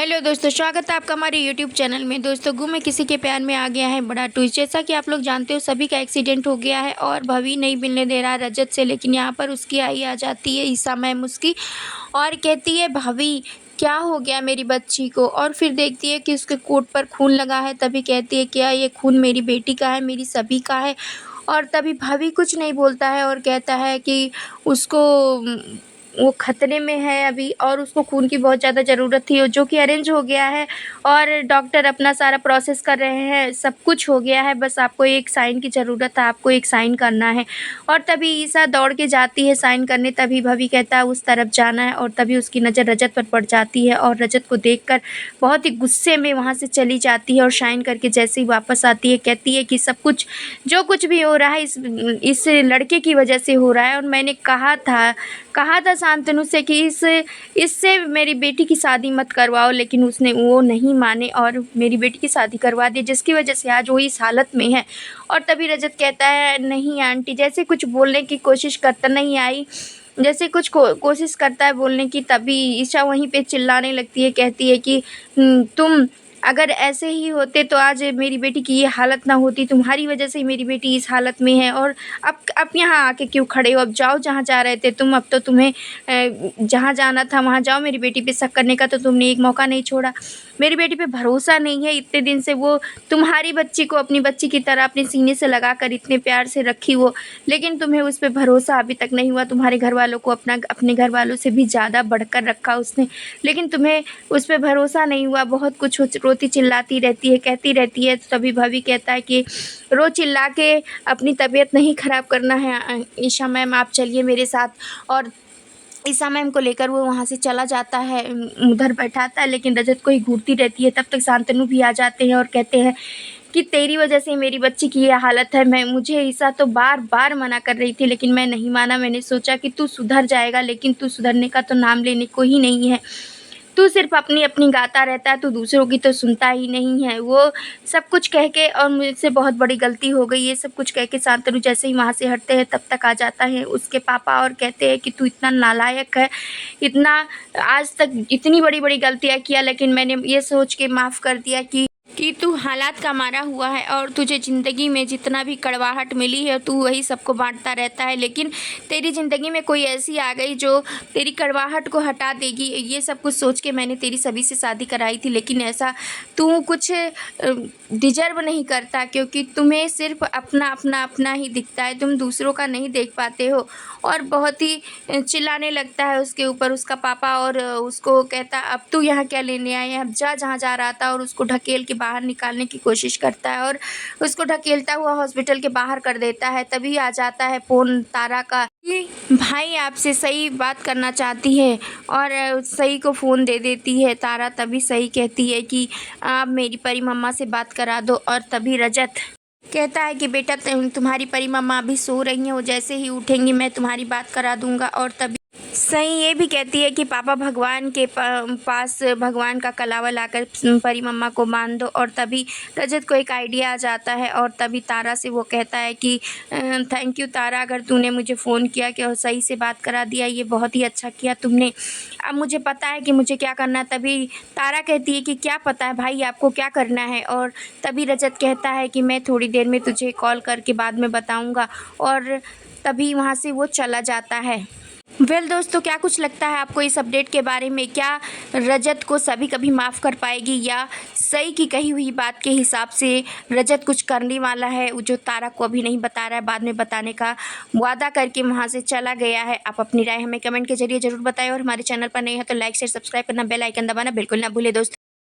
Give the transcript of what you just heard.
Hello दोस्तों, स्वागत है आपका हमारे यूट्यूब चैनल में। दोस्तों, गुम है किसी के प्यार में आ गया है बड़ा ट्विस्ट। जैसा कि आप लोग जानते हो, सभी का एक्सीडेंट हो गया है और भवी नहीं मिलने दे रहा रजत से। लेकिन यहाँ पर उसकी आई आ जाती है ईसा मैम उसकी, और कहती है भवी क्या हो गया मेरी बच्ची को। और फिर देखती है कि उसके कोट पर खून लगा है। तभी कहती है क्या ये खून मेरी बेटी का है, मेरी सभी का है। और तभी भवी कुछ नहीं बोलता है और कहता है कि उसको वो खतरे में है अभी और उसको खून की बहुत ज़्यादा ज़रूरत थी, जो कि अरेंज हो गया है। और डॉक्टर अपना सारा प्रोसेस कर रहे हैं, सब कुछ हो गया है, बस आपको एक साइन की ज़रूरत है, आपको एक साइन करना है। और तभी ईसा दौड़ के जाती है साइन करने। तभी भवी कहता है उस तरफ जाना है, और तभी उसकी नज़र रजत पर पड़ जाती है और रजत को देखकर बहुत ही गुस्से में वहाँ से चली जाती है। और साइन करके जैसे ही वापस आती है कहती है कि सब कुछ जो कुछ भी हो रहा है इस लड़के की वजह से हो रहा है। और मैंने कहा था शांतनु से कि इससे मेरी बेटी की शादी मत करवाओ, लेकिन उसने वो नहीं माने और मेरी बेटी की शादी करवा दी, जिसकी वजह से आज वो इस हालत में है। और तभी रजत कहता है नहीं आंटी, जैसे कुछ बोलने की कोशिश करता, नहीं आई, जैसे कुछ कोशिश करता है बोलने की। तभी ईशा वहीं पे चिल्लाने लगती है, कहती है कि तुम अगर ऐसे ही होते तो आज मेरी बेटी की ये हालत ना होती, तुम्हारी वजह से ही मेरी बेटी इस हालत में है। और अब यहाँ आके क्यों खड़े हो, अब जाओ जहाँ जा रहे थे तुम। अब तो तुम्हें जहाँ जाना था वहाँ जाओ, मेरी बेटी पे शक करने का तो तुमने एक मौका नहीं छोड़ा। मेरी बेटी पे भरोसा नहीं है, इतने दिन से वो तुम्हारी बच्ची को अपनी बच्ची की तरह अपने सीने से लगा कर इतने प्यार से रखी वो, लेकिन तुम्हें उस पर भरोसा अभी तक नहीं हुआ। तुम्हारे घर वालों को अपने घर वालों से भी ज़्यादा बढ़कर रखा उसने, लेकिन तुम्हें उस पर भरोसा नहीं हुआ। बहुत कुछ रोती चिल्लाती रहती है, कहती रहती है। तो तभी भाभी कहता है कि रो चिल्ला के अपनी तबीयत नहीं ख़राब करना है ईशा मैम, आप चलिए मेरे साथ। और ईसा मैम को लेकर वो वहाँ से चला जाता है, उधर बैठाता है, लेकिन रजत को ही घूरती रहती है। तब तक शांतनु भी आ जाते हैं और कहते हैं कि तेरी वजह से मेरी बच्ची की ये हालत है। मुझे ईसा तो बार बार मना कर रही थी, लेकिन मैं नहीं माना। मैंने सोचा कि तू सुधर जाएगा, लेकिन तू सुधरने का तो नाम लेने को ही नहीं है। तू सिर्फ अपनी अपनी गाता रहता है, तू दूसरों की तो सुनता ही नहीं है। वो सब कुछ कह के, और मुझसे बहुत बड़ी गलती हो गई, ये सब कुछ कह के शांतनु जैसे ही वहाँ से हटते हैं तब तक आ जाता है उसके पापा और कहते हैं कि तू इतना नालायक है, इतना आज तक इतनी बड़ी बड़ी गलतियाँ किया, लेकिन मैंने ये सोच के माफ़ कर दिया कि तू हालात का मारा हुआ है और तुझे ज़िंदगी में जितना भी कड़वाहट मिली है तू वही सबको बांटता रहता है। लेकिन तेरी ज़िंदगी में कोई ऐसी आ गई जो तेरी कड़वाहट को हटा देगी, ये सब कुछ सोच के मैंने तेरी सभी से शादी कराई थी। लेकिन ऐसा तू कुछ डिजर्व नहीं करता, क्योंकि तुम्हें सिर्फ अपना अपना अपना ही दिखता है, तुम दूसरों का नहीं देख पाते हो। और बहुत ही चिल्लाने लगता है उसके ऊपर उसका पापा, और उसको कहता अब तू यहाँ क्या लेने आए हैं, अब जा जहाँ जा रहा था। और उसको ढकेल के बाहर निकालने की कोशिश करता है और उसको ढकेलता हुआ हॉस्पिटल के बाहर कर देता है। तभी आ जाता है फ़ोन तारा का कि भाई आपसे सही बात करना चाहती है, और सही को फ़ोन दे देती है तारा। तभी सही कहती है कि आप मेरी परी मम्मा से बात करा दो। और तभी रजत कहता है कि बेटा तुम्हारी परी मम्मा अभी सो रही हैं, वो जैसे ही उठेंगी मैं तुम्हारी बात करा दूंगा। और तभी सही ये भी कहती है कि पापा भगवान के पास भगवान का कलावा लाकर परी मम्मा को मान दो। और तभी रजत को एक आइडिया आ जाता है, और तभी तारा से वो कहता है कि थैंक यू तारा, अगर तूने मुझे फ़ोन किया कि और सही से बात करा दिया, ये बहुत ही अच्छा किया तुमने। अब मुझे पता है कि मुझे क्या करना है। तभी तारा कहती है कि क्या पता है भाई आपको क्या करना है। और तभी रजत कहता है कि मैं थोड़ी देर में तुझे कॉल करके बाद में बताऊंगा। और तभी वहाँ से वो चला जाता है। दोस्तों, क्या कुछ लगता है आपको इस अपडेट के बारे में? क्या रजत को सभी कभी माफ़ कर पाएगी, या सही की कही हुई बात के हिसाब से रजत कुछ करने वाला है जो तारा को अभी नहीं बता रहा है, बाद में बताने का वादा करके वहाँ से चला गया है? आप अपनी राय हमें कमेंट के जरिए ज़रूर बताएं, और हमारे चैनल पर नए हैं तो लाइक शेयर सब्सक्राइब करना, बेल आइकन दबाना बिल्कुल ना भूलें दोस्तों।